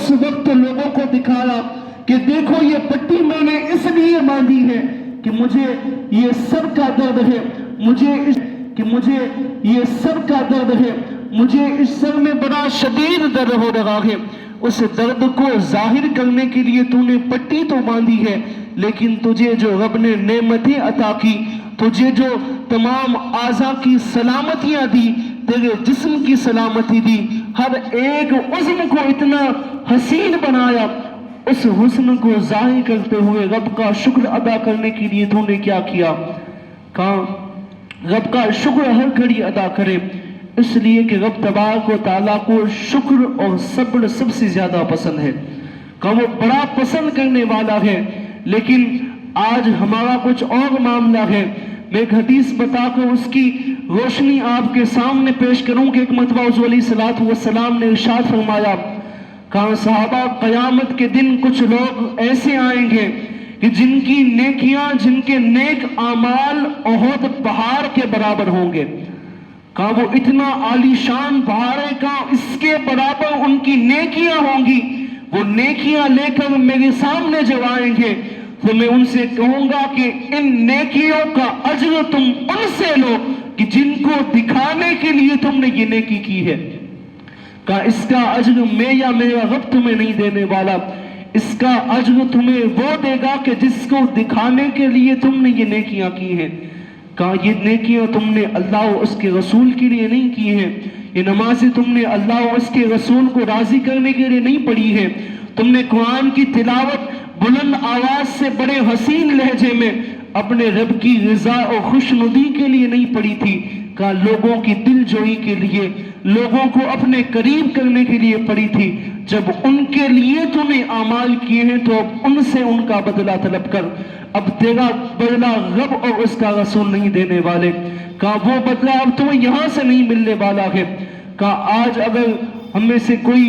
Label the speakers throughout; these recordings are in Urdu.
Speaker 1: اس وقت لوگوں کو دکھایا کہ دیکھو یہ پٹی میں نے اس لیے باندھی ہے کہ مجھے یہ سر کا درد ہے، مجھے یہ سر کا درد ہے، مجھے اس سر میں بڑا شدید درد ہو رہا ہے۔ اس درد کو ظاہر کرنے کے لیے تو نے پٹی تو باندھی ہے، لیکن تجھے جو رب نے نعمتیں عطا کی، تجھے جو تمام اعضاء کی سلامتیاں دی، تیرے جسم کی سلامتی دی، ہر ایک عضو کو اتنا حسین بنایا، اس حسن کو ظاہر کرتے ہوئے رب کا شکر ادا کرنے کے لیے تو نے کیا کیا؟ کہا رب کا شکر ہر گھڑی ادا کرے، اس لیے کہ رب تبارک و تعالیٰ کو شکر اور صبر سب سے زیادہ پسند ہے، کہ وہ بڑا پسند کرنے والا ہے۔ لیکن آج ہمارا کچھ اور معاملہ ہے۔ میں ایک حدیث بتا کر اس کی روشنی آپ کے سامنے پیش کروں کہ ایک مرتبہ حضور علیہ الصلوۃ والسلام نے ارشاد فرمایا، کہا صحابہ قیامت کے دن کچھ لوگ ایسے آئیں گے کہ جن کی نیکیاں، جن کے نیک اعمال احد پہاڑ کے برابر ہوں گے۔ کہا وہ اتنا عالی شان پہاڑ ہے، کہا اس کے برابر ان کی نیکیاں ہوں گی۔ وہ نیکیاں لے کر میرے سامنے جب آئیں گے تو میں ان سے کہوں گا کہ ان نیکیوں کا اجر تم ان سے لو کہ جن کو دکھانے کے لیے تم نے یہ نیکی کی ہے۔ کہا اس کا اجر میں یا میرا رب تمہیں نہیں دینے والا، اس کا اجر تمہیں وہ دے گا کہ جس کو دکھانے کے لیے تم نے یہ نیکیاں کی ہیں۔ کہا یہ نیکیاں تم نے اللہ اور اس کے رسول کے لیے نہیں کی ہیں، یہ نمازیں تم نے اللہ اور اس کے رسول کو راضی کرنے کے لیے نہیں پڑھی ہے، تم نے قرآن کی تلاوت بلند آواز سے بڑے حسین لہجے میں اپنے رب کی رضا اور خوشنودی کے لیے نہیں پڑھی تھی، کہا لوگوں کی دل جوئی کے لیے، لوگوں کو اپنے قریب کرنے کے لیے پڑھی تھی۔ جب ان کے لیے تم نے اعمال کیے ہیں تو اب ان سے ان کا بدلہ طلب کر، اب تیرا بدلہ رب اور اس کا رسول نہیں دینے والے۔ کہا وہ بدلہ اب تمہیں یہاں سے نہیں ملنے والا ہے۔ کہا آج اگر ہم میں سے کوئی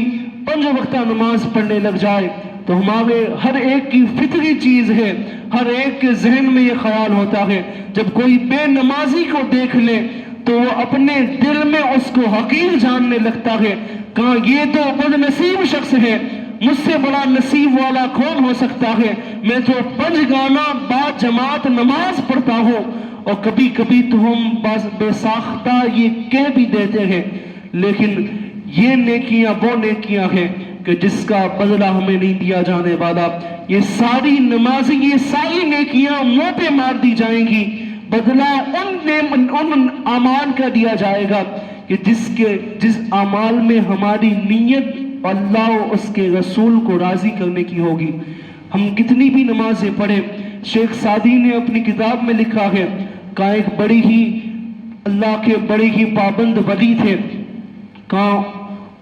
Speaker 1: 5 وقتہ نماز پڑھنے لگ جائے تو ہمارے ہر ایک کی فطری چیز ہے، ہر ایک کے ذہن میں یہ خیال ہوتا ہے، جب کوئی بے نمازی کو دیکھ لے تو وہ اپنے دل میں اس کو حقیر جاننے لگتا ہے۔ کہا یہ تو بد نصیب شخص ہے، مجھ سے بڑا نصیب والا کون ہو سکتا ہے؟ میں تو 5 گانا با جماعت نماز پڑھتا ہوں، اور کبھی کبھی تو ہم بے ساختہ یہ کہہ بھی دیتے ہیں، لیکن یہ نیکیاں وہ نیکیاں ہیں کہ جس کا بدلہ ہمیں نہیں دیا جانے والا۔ یہ ساری نمازیں، یہ ساری نیکیاں منہ پہ مار دی جائیں گی، بدلہ ان اعمال کا دیا جائے گا کہ جس اعمال میں ہماری نیت اللہ اور اس کے رسول کو راضی کرنے کی ہوگی۔ ہم کتنی بھی نمازیں پڑھیں، شیخ سعدی نے اپنی کتاب میں لکھا ہے کہ ایک بڑی ہی اللہ کے بڑے ہی پابند ولی تھے، کہا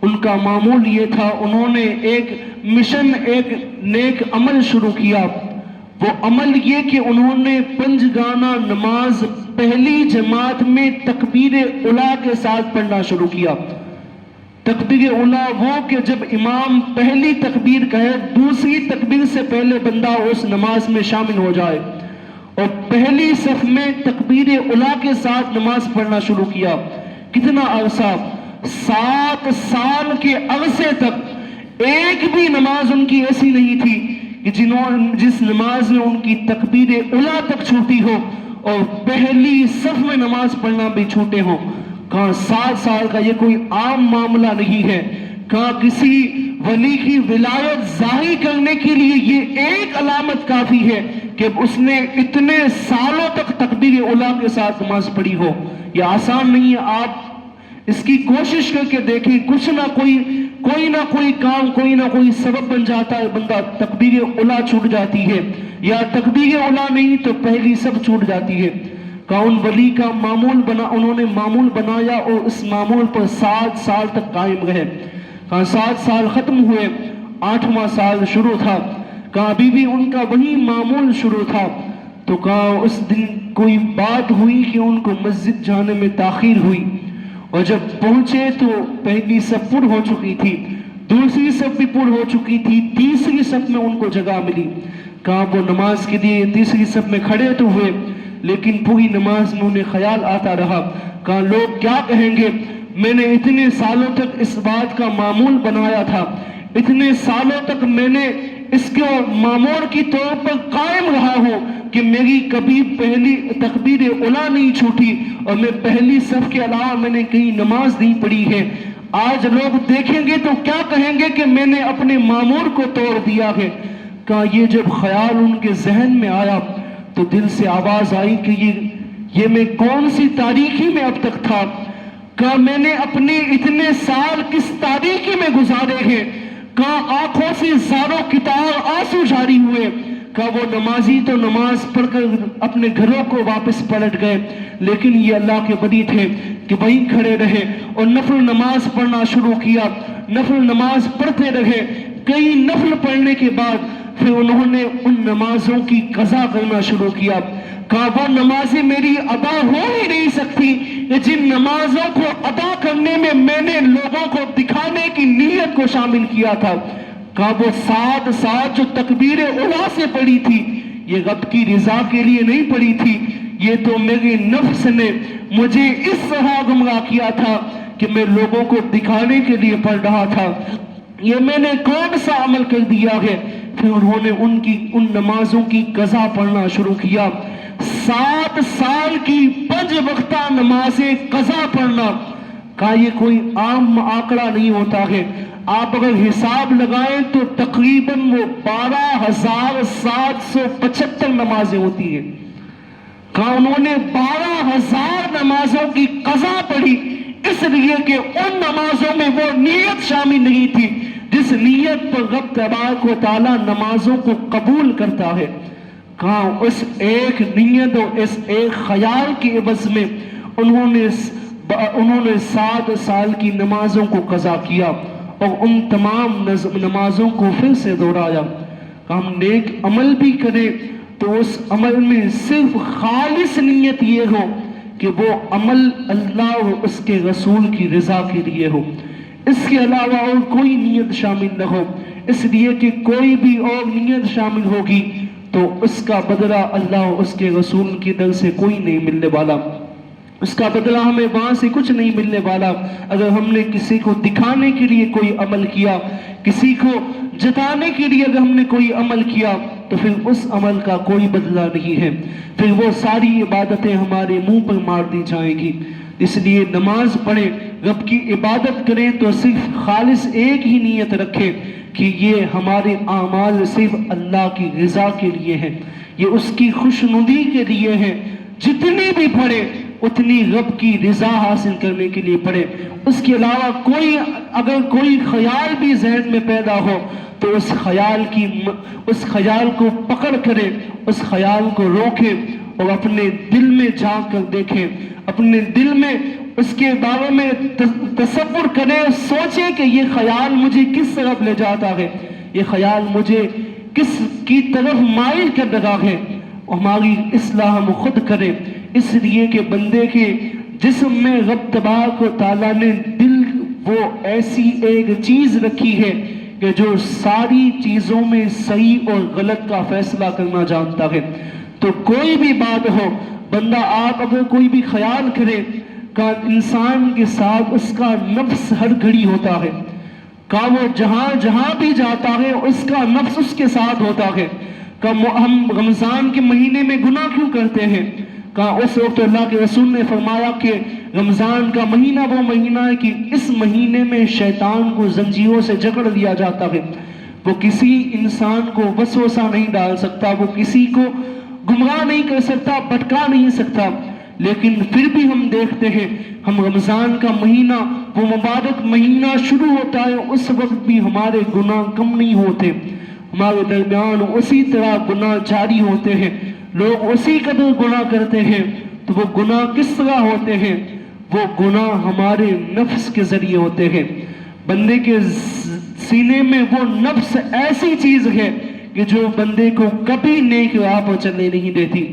Speaker 1: ان کا معمول یہ تھا، انہوں نے ایک مشن، ایک نیک عمل شروع کیا۔ وہ عمل یہ کہ انہوں نے 5 گانا نماز پہلی جماعت میں تکبیر اولیٰ کے ساتھ پڑھنا شروع کیا۔ تکبیر اولیٰ وہ کہ جب امام پہلی تکبیر کہے، دوسری تکبیر سے پہلے بندہ اس نماز میں شامل ہو جائے، اور پہلی صف میں تکبیر اولیٰ کے ساتھ نماز پڑھنا شروع کیا۔ کتنا عرصہ؟ 7 سال کے عرصے تک ایک بھی نماز ان کی ایسی نہیں تھی کہ جس نماز میں ان کی تکبیر اولیٰ تک چھوٹی ہو اور پہلی صف میں نماز پڑھنا بھی چھوٹے ہوں۔ کہاں 7 سال کا یہ کوئی عام معاملہ نہیں ہے۔ کہاں کسی ولی کی ولایت ظاہر کرنے کے لیے یہ ایک علامت کافی ہے کہ اس نے اتنے سالوں تک تکبیر اولیٰ کے ساتھ نماز پڑھی ہو۔ یہ آسان نہیں ہے، آپ اس کی کوشش کر کے دیکھیں، کچھ نہ کوئی نہ کوئی کام، کوئی نہ کوئی سبب بن جاتا ہے، بندہ تکبیر اولیٰ چھوٹ جاتی ہے، یا تکبیر اولیٰ نہیں تو پہلی سب چھوٹ جاتی ہے۔ کون ولی کا معمول بنا، انہوں نے معمول بنایا اور اس معمول پر 7 سال تک قائم رہے۔ کہاں 7 سال ختم ہوئے، 8واں سال شروع تھا، کہاں ابھی بھی ان کا وہی معمول شروع تھا۔ تو کہاں اس دن کوئی بات ہوئی کہ ان کو مسجد جانے میں تاخیر ہوئی، اور جب پہنچے تو پہلی صف پر ہو چکی تھی، دوسری صف بھی پر ہو چکی تھی، تیسری صف میں ان کو جگہ ملی۔ کہاں وہ نماز کے لیے تیسری صف میں کھڑے تو ہوئے، لیکن پوری نماز میں انہیں خیال آتا رہا، کہاں لوگ کیا کہیں گے، میں نے اتنے سالوں تک اس بات کا معمول بنایا تھا، اتنے سالوں تک میں نے اس کو معمور کی طور پر قائم رہا ہوں کہ میری کبھی پہلی تکبیر اولیٰ نہیں چھوٹی اور میں پہلی صف کے علاوہ میں نے کہیں نماز نہیں پڑھی ہے۔ آج لوگ دیکھیں گے تو کیا کہیں گے کہ میں نے اپنے معمور کو توڑ دیا ہے۔ کہا یہ جب خیال ان کے ذہن میں آیا تو دل سے آواز آئی کہ یہ میں کون سی تاریکی میں اب تک تھا۔ کہا میں نے اپنے اتنے سال کس تاریکی میں گزارے ہیں۔ کہا آنکھوں سے زاروں قطار آنسو جاری ہوئے۔ کہا وہ نمازی تو نماز پڑھ کر اپنے گھروں کو واپس پلٹ گئے، لیکن یہ اللہ کے ولی تھے کہ وہیں کھڑے رہے اور نفل نماز پڑھنا شروع کیا۔ نفل نماز پڑھتے رہے، کئی نفل پڑھنے کے بعد پھر انہوں نے ان نمازوں کی قضا کرنا شروع کیا۔ کہا وہ نمازیں میری ادا ہو ہی نہیں سکتی کہ جن نمازوں کو ادا کرنے میں نے لوگوں کو دکھانے کی نیت کو شامل کیا تھا۔ کہا وہ 7 سال جو تکبیر اولیٰ سے پڑھی تھی یہ رب کی رضا کے لیے نہیں پڑھی تھی، یہ تو میرے نفس نے مجھے اس طرح گمراہ کیا تھا کہ میں لوگوں کو دکھانے کے لیے پڑھ رہا تھا، یہ میں نے کون سا عمل کر دیا ہے۔ پھر انہوں نے ان نمازوں کی قضا پڑھنا شروع کیا۔ 7 سال کی 5 وقتہ نمازیں قضا پڑھنا، کہا یہ کوئی عام آنکڑا نہیں ہوتا ہے، آپ اگر حساب لگائیں تو تقریباً وہ 12,775 نمازیں ہوتی ہیں۔ کہا انہوں نے 12,000 نمازوں کی قضا پڑھی، اس لیے کہ ان نمازوں میں وہ نیت شامل نہیں تھی جس نیت پر رب تبارک و تعالیٰ نمازوں کو قبول کرتا ہے۔ کہا اس ایک نیت اور اس ایک خیال کے عوض میں انہوں نے 7 سال کی نمازوں کو قضا کیا اور ان تمام نمازوں کو پھر سے دوہرایا۔ کہا ہم نیک عمل بھی کریں تو اس عمل میں صرف خالص نیت یہ ہو کہ وہ عمل اللہ اور اس کے رسول کی رضا کے لیے ہو، اس کے علاوہ اور کوئی نیت شامل نہ ہو، اس لیے کہ کوئی بھی اور نیت شامل ہوگی تو اس کا بدلہ اللہ اور اس کے رسول کی در سے کوئی نہیں ملنے والا، اس کا بدلہ ہمیں وہاں سے کچھ نہیں ملنے والا۔ اگر ہم نے کسی کو دکھانے کے لیے کوئی عمل کیا، کسی کو جتانے کے لیے اگر ہم نے کوئی عمل کیا تو پھر اس عمل کا کوئی بدلہ نہیں ہے، پھر وہ ساری عبادتیں ہمارے منہ پر مار دی جائیں گی۔ اس لیے نماز پڑھیں، رب کی عبادت کریں تو صرف خالص ایک ہی نیت رکھیں کہ یہ ہمارے اعمال صرف اللہ کی رضا کے لیے ہیں، یہ اس کی خوشنودی کے لیے ہیں۔ جتنی بھی پڑھیں اتنی رب کی رضا حاصل کرنے کے لیے پڑھیں، اس کے علاوہ اگر کوئی خیال بھی ذہن میں پیدا ہو تو اس خیال کو پکڑ کریں، اس خیال کو روکیں اور اپنے دل میں جھانک کر دیکھیں، اپنے دل میں اس کے بارے میں تصور کریں، سوچیں کہ یہ خیال مجھے کس طرف لے جاتا ہے، یہ خیال مجھے کس کی طرف مائل کر رہا ہے، ہماری اصلاح ہم خود کریں، اس لیے کہ بندے کے جسم میں رب تبارک و تعالیٰ نے دل وہ ایسی ایک چیز رکھی ہے کہ جو ساری چیزوں میں صحیح اور غلط کا فیصلہ کرنا جانتا ہے۔ تو کوئی بھی بات ہو، بندہ آپ اگر کوئی بھی خیال کرے کہ انسان کے ساتھ اس کا نفس ہر گھڑی ہوتا ہے، کہ وہ جہاں بھی جاتا ہے اس کا نفس اس کے ساتھ ہوتا ہے، کہ ہم رمضان کے مہینے میں گناہ کیوں کرتے ہیں، کہ اس وقت اللہ کے رسول نے فرمایا کہ رمضان کا مہینہ وہ مہینہ ہے کہ اس مہینے میں شیطان کو زنجیروں سے جکڑ دیا جاتا ہے، وہ کسی انسان کو وسوسہ نہیں ڈال سکتا، وہ کسی کو گمراہ نہیں کر سکتا، بھٹکا نہیں سکتا، لیکن پھر بھی ہم دیکھتے ہیں ہم رمضان کا مہینہ وہ مبارک مہینہ شروع ہوتا ہے، اس وقت بھی ہمارے گناہ کم نہیں ہوتے، ہمارے درمیان اسی طرح گناہ جاری ہوتے ہیں، لوگ اسی قدر گناہ کرتے ہیں۔ تو وہ گناہ کس طرح ہوتے ہیں؟ وہ گناہ ہمارے نفس کے ذریعے ہوتے ہیں۔ بندے کے سینے میں وہ نفس ایسی چیز ہے کہ جو بندے کو کبھی نیک راہ پر چلنے نہیں دیتی۔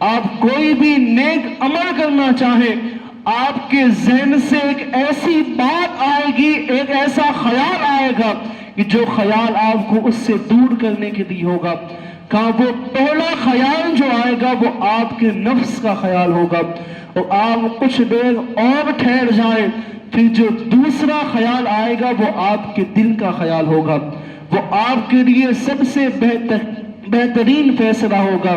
Speaker 1: آپ کوئی بھی نیک عمل کرنا چاہیں، آپ کے ذہن سے ایک ایسی بات آئے گی، ایک ایسا خیال آئے گا کہ جو خیال آپ کو اس سے دور کرنے کے لیے ہوگا، کہاں وہ پہلا خیال جو آئے گا وہ آپ کے نفس کا خیال ہوگا، اور آپ کچھ دیر اور ٹھہر جائیں پھر جو دوسرا خیال آئے گا وہ آپ کے دل کا خیال ہوگا، وہ آپ کے لیے سب سے بہترین فیصلہ ہوگا،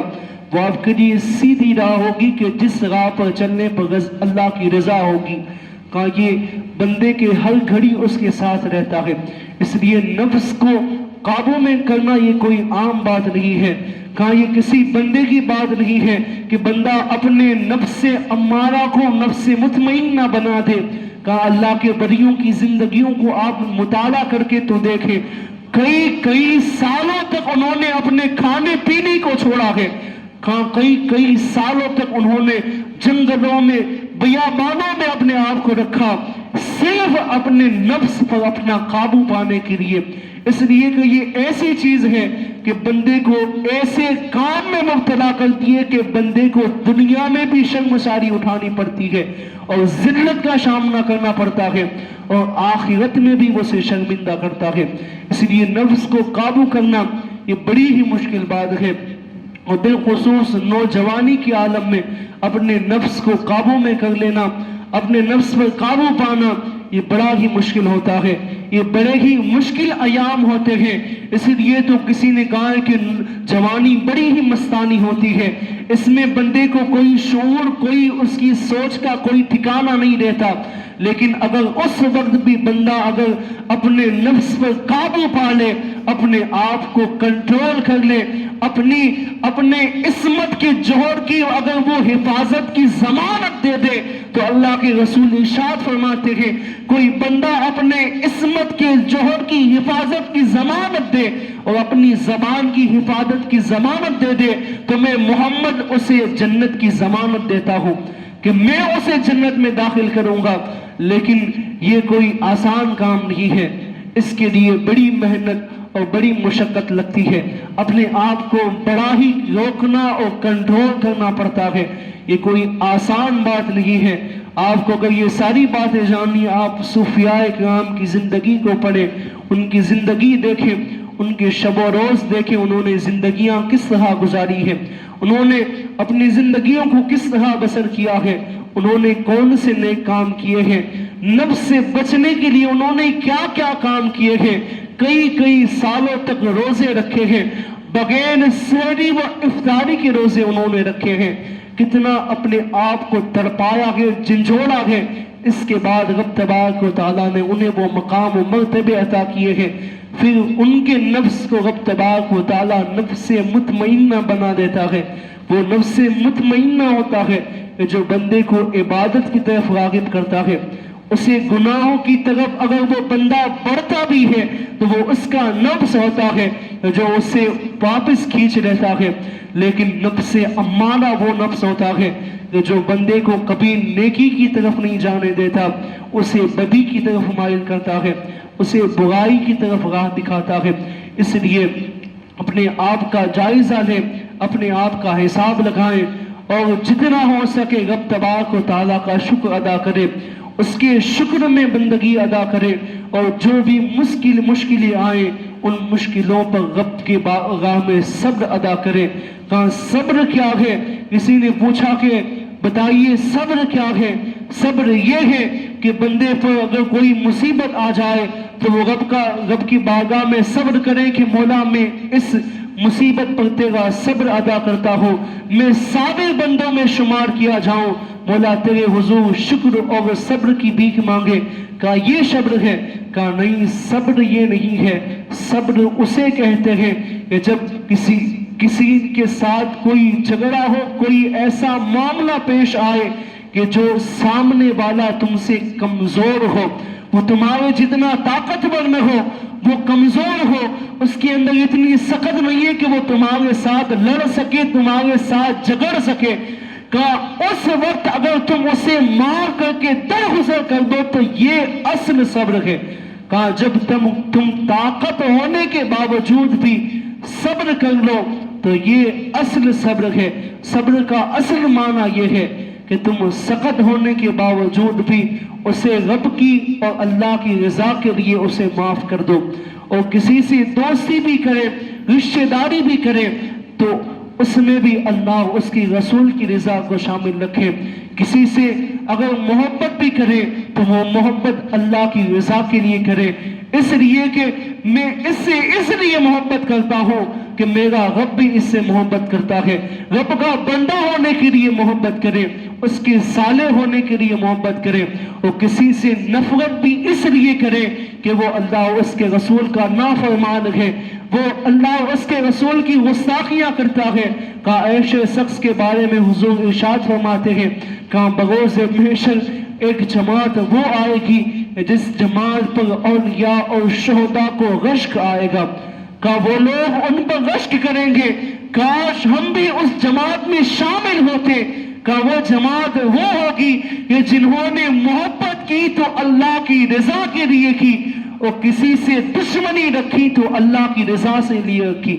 Speaker 1: وہ آپ کے لیے سیدھی راہ ہوگی کہ جس راہ پر چلنے پر اللہ کی رضا ہوگی۔ کہا یہ بندے کے ہر گھڑی اس کے ساتھ رہتا ہے، اس لیے نفس کو قابو میں کرنا یہ کوئی عام بات نہیں ہے۔ کہا یہ کسی بندے کی بات نہیں ہے کہ بندہ اپنے نفس امارہ کو نفس مطمئنہ بنا دے۔ کہا اللہ کے ولیوں کی زندگیوں کو آپ مطالعہ کر کے تو دیکھیں، کئی سالوں تک انہوں نے اپنے کھانے پینے کو چھوڑا ہے، کئی سالوں تک انہوں نے جنگلوں میں بیابانوں میں اپنے آپ کو رکھا، صرف اپنے نفس پر اپنا قابو پانے کے لیے۔ اس لیے کہ یہ ایسی چیز ہے کہ بندے کو ایسے کام میں مبتلا کرتی ہے کہ بندے کو دنیا میں بھی شرمساری اٹھانی پڑتی ہے اور ذلت کا سامنا کرنا پڑتا ہے، اور آخرت میں بھی وہ اسے شرمندہ کرتا ہے۔ اس لیے نفس کو قابو کرنا یہ بڑی ہی مشکل بات ہے، اور بالخصوص نوجوانی کے عالم میں اپنے نفس کو قابو میں کر لینا، اپنے نفس پر قابو پانا یہ بڑا ہی مشکل ہوتا ہے، یہ بڑے ہی مشکل ایام ہوتے ہیں۔ اس لیے تو کسی نے کہا ہے کہ جوانی بڑی ہی مستانی ہوتی ہے، اس میں بندے کو کوئی شعور، کوئی اس کی سوچ کا کوئی ٹھکانہ نہیں رہتا، لیکن اگر اس وقت بھی بندہ اگر اپنے نفس پر قابو پا لے، اپنے آپ کو کنٹرول کر لے، اپنے عصمت کے جوہر کی اگر وہ حفاظت کی ضمانت دے دے، تو اللہ کے رسول ارشاد فرماتے ہیں کوئی بندہ اپنے عصمت کے جوہر کی حفاظت کی ضمانت دے اور اپنی زبان کی حفاظت کی ضمانت دے دے، تو میں محمد اسے جنت کی ضمانت دیتا ہوں کہ میں اسے جنت میں داخل کروں گا۔ لیکن یہ کوئی آسان کام نہیں ہے، اس کے لیے بڑی محنت اور بڑی مشقت لگتی ہے، اپنے آپ کو بڑا ہی روکنا اور کنٹرول کرنا پڑتا ہے، یہ کوئی آسان بات نہیں ہے۔ آپ کو اگر یہ ساری باتیں جاننی، آپ صوفیاء کرام کی زندگی کو پڑھیں، ان کی زندگی دیکھیں، ان کے شب و روز دیکھیں، انہوں نے زندگیاں کس طرح گزاری ہیں، انہوں نے اپنی زندگیوں کو کس طرح بسر کیا ہے، انہوں نے کون سے نیک کام کیے ہیں، نفس سے بچنے کے لیے انہوں نے کیا کیا کام کیے ہیں، کئی سالوں تک روزے رکھے ہیں، بغیر سحری و افطاری کے روزے انہوں نے رکھے ہیں، کتنا اپنے آپ کو تڑپایا ہے، جھنجھوڑا ہے، اس کے بعد رب تبارک و تعالیٰ نے انہیں وہ مقام و مرتبے عطا کیے ہیں۔ پھر ان کے نفس کو رب تبارک و تعالیٰ نفس مطمئنہ بنا دیتا ہے، وہ نفس مطمئنہ ہوتا ہے جو بندے کو عبادت کی طرف راغب کرتا ہے، اسے گناہوں کی طرف اگر وہ بندہ بڑھتا بھی ہے تو وہ اس کا نفس ہوتا ہے جو اسے واپس کھینچ لیتا ہے، لیکن نفس امارہ وہ نفس ہوتا ہے جو بندے کو کبھی نیکی کی طرف نہیں جانے دیتا، اسے بدی کی طرف مائل کرتا ہے، اسے برائی کی طرف راہ دکھاتا ہے۔ اس لیے اپنے آپ کا جائزہ لیں، اپنے آپ کا حساب لگائیں، اور جتنا ہو سکے رب تبارک و تعالیٰ کا شکر ادا کرے، اس کے شکر میں بندگی ادا کرے، اور جو بھی مشکلیں آئیں ان مشکلوں پر رب کے راہ میں صبر ادا کرے۔ کہاں صبر کیا ہے؟ کسی نے پوچھا کہ بتائیے صبر کیا ہے؟ صبر یہ ہے کہ بندے پر اگر کوئی مصیبت آ جائے تو وہ رب کی بارگاہ میں صبر کرے کہ مولا میں اس مصیبت پر تیرا صبر ادا کرتا ہوں، میں صابر بندوں میں شمار کیا جاؤں، مولا تیرے حضور شکر اور صبر کی بھیک مانگے۔ کہا یہ صبر ہے؟ کہا نہیں، صبر یہ نہیں ہے، صبر اسے کہتے ہیں کہ جب کسی کے ساتھ کوئی جھگڑا ہو، کوئی ایسا معاملہ پیش آئے کہ جو سامنے والا تم سے کمزور ہو، وہ تمہارے جتنا طاقتور نہ ہو، وہ کمزور ہو، اس کے اندر اتنی سخت نہیں ہے کہ وہ تمہارے ساتھ لڑ سکے، تمہارے ساتھ جھگڑ سکے۔ کہا اس وقت اگر تم اسے مار کر کے درگزر کر دو تو یہ اصل صبر ہے۔ کہا جب تم طاقت ہونے کے باوجود بھی صبر کر لو تو یہ اصل صبر ہے۔ صبر کا اصل معنی یہ ہے کہ تم سخت ہونے کے باوجود بھی اسے رب کی اور اللہ کی رضا کے لیے اسے معاف کر دو، اور کسی سے دوستی بھی کرے، رشتہ داری بھی کرے تو اس میں بھی اللہ اس کی رسول کی رضا کو شامل رکھے۔ کسی سے اگر محبت بھی کرے تو وہ محبت اللہ کی رضا کے لیے کرے، اس لیے کہ میں اس سے اس لیے محبت کرتا ہوں کہ میرا رب بھی اس سے محبت کرتا ہے۔ رب کا بندہ ہونے کے لیے محبت کرے، اس کے صالح ہونے کے لیے محبت کرے، اور کسی سے نفرت بھی اس لیے کرے کہ وہ اللہ اور اس کے رسول کا نافرمان ہے، وہ اللہ اور اس کے رسول کی گستاخیاں کرتا ہے۔ کہا ایسے شخص کے بارے میں حضور ارشاد فرماتے ہیں، کہاں بروز محشر ایک جماعت وہ آئے گی جس جماعت پر اولیاء اور شہداء کو رشک آئے گا، کہا وہ لوگ ان پر رشک کریں گے، کاش ہم بھی اس جماعت میں شامل ہوتے۔ کہا وہ جماعت وہ ہوگی کہ جنہوں نے محبت کی تو اللہ کی رضا کے لیے کی، اور کسی سے دشمنی رکھی تو اللہ کی رضا سے لیے رکھی۔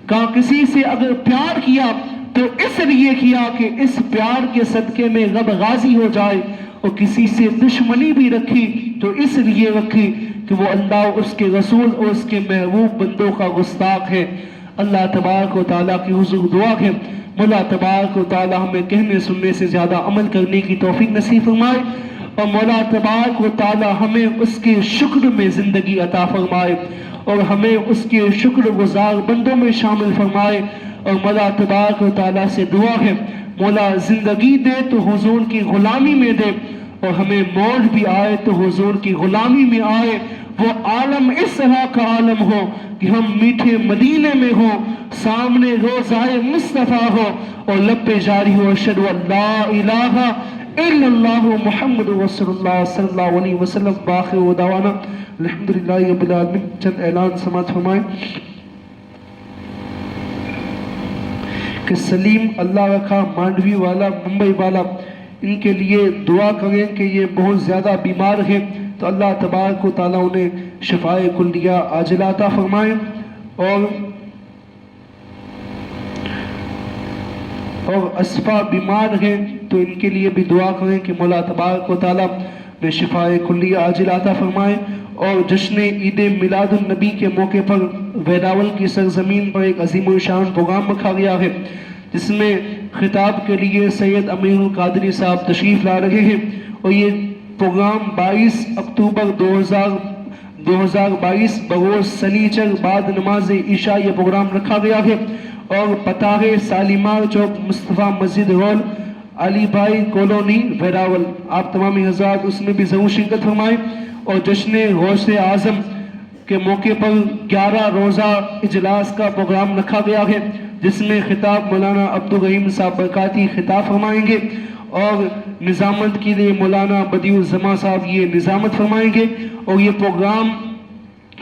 Speaker 1: کہا کسی سے اگر پیار کیا تو اس لیے کیا کہ اس پیار کے صدقے میں رب راضی ہو جائے، اور کسی سے دشمنی بھی رکھی تو اس لیے رکھی کہ وہ اللہ اور اس کے رسول اور اس کے محبوب بندوں کا گستاخ ہے۔ اللہ تبارک و تعالیٰ کی حضور دعا ہے، مولا تبارک و تعالیٰ ہمیں کہنے سننے سے زیادہ عمل کرنے کی توفیق نصیب فرمائے، اور مولا تبارک و تعالیٰ ہمیں اس کے شکر میں زندگی عطا فرمائے، اور ہمیں اس کے شکر گزار بندوں میں شامل فرمائے۔ اور مولا تبارک و تعالیٰ سے دعا ہے، مولا زندگی دے تو حضور کی غلامی میں دے، اور ہمیں موت بھی آئے تو حضور کی غلامی میں آئے۔ وہ عالم اس طرح کا عالم ہو کہ ہم میٹھے مدینے میں ہوں، سامنے روضہ مصطفیٰ ہو، اور لب پہ جاری ہو اشہد ان لا الہ الا اللہ محمد رسول اللہ صلی اللہ علیہ وسلم۔ باخر دعوانا الحمدللہ رب العالمین۔ چند اعلان سماعت فرمائیں کہ سلیم اللہ رکھا مانڈوی والا ممبئی والا، ان کے لیے دعا کریں کہ یہ بہت زیادہ بیمار ہے، تو اللہ تبارک و تعالیٰ انہیں شفائے کلیہ عاجلہ عطا فرمائیں، اور اسفا بیمار ہیں تو ان کے لیے بھی دعا کریں کہ مولا تبارک و تعالیٰ نے شفائے کلیہ عاجلہ عطا فرمائیں۔ اور جشن عید میلاد النبی کے موقع پر ویراول کی سرزمین پر ایک عظیم الشان پروگرام رکھا گیا ہے، جس میں خطاب کے لیے سید امیر القادری صاحب تشریف لا رہے ہیں، اور یہ پروگرام 22 اکتوبر 2022 بروز سنیچر بعد نماز عشاء یہ پروگرام رکھا گیا ہے، اور پتہ ہے سالیمار چوک مصطفیٰ مسجد رول علی بھائی کالونی ویراول۔ آپ تمامی حضرات اس میں بھی ضرور شرکت فرمائیں۔ اور جشن غوث اعظم کے موقع پر 11 روزہ اجلاس کا پروگرام رکھا گیا ہے، جس میں خطاب مولانا عبدالرحیم صاحب برکاتی خطاب فرمائیں گے، اور نظامت کے لیے مولانا بدیع الزماں صاحب یہ نظامت فرمائیں گے۔ اور یہ پروگرام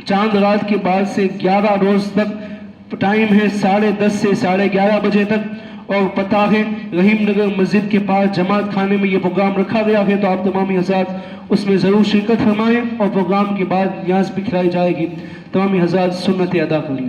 Speaker 1: چاند رات کے بعد سے 11 روز تک ٹائم ہے 10:30 سے 11:30 بجے تک، اور پتہ ہے رحیم نگر مسجد کے پاس جماعت خانے میں یہ پروگرام رکھا گیا ہے، تو آپ تمامی حضرات اس میں ضرور شرکت فرمائیں، اور پروگرام کے بعد نیاز بھی کھلائی جائے گی۔ تمامی حضرات سنت ادا کر لیں۔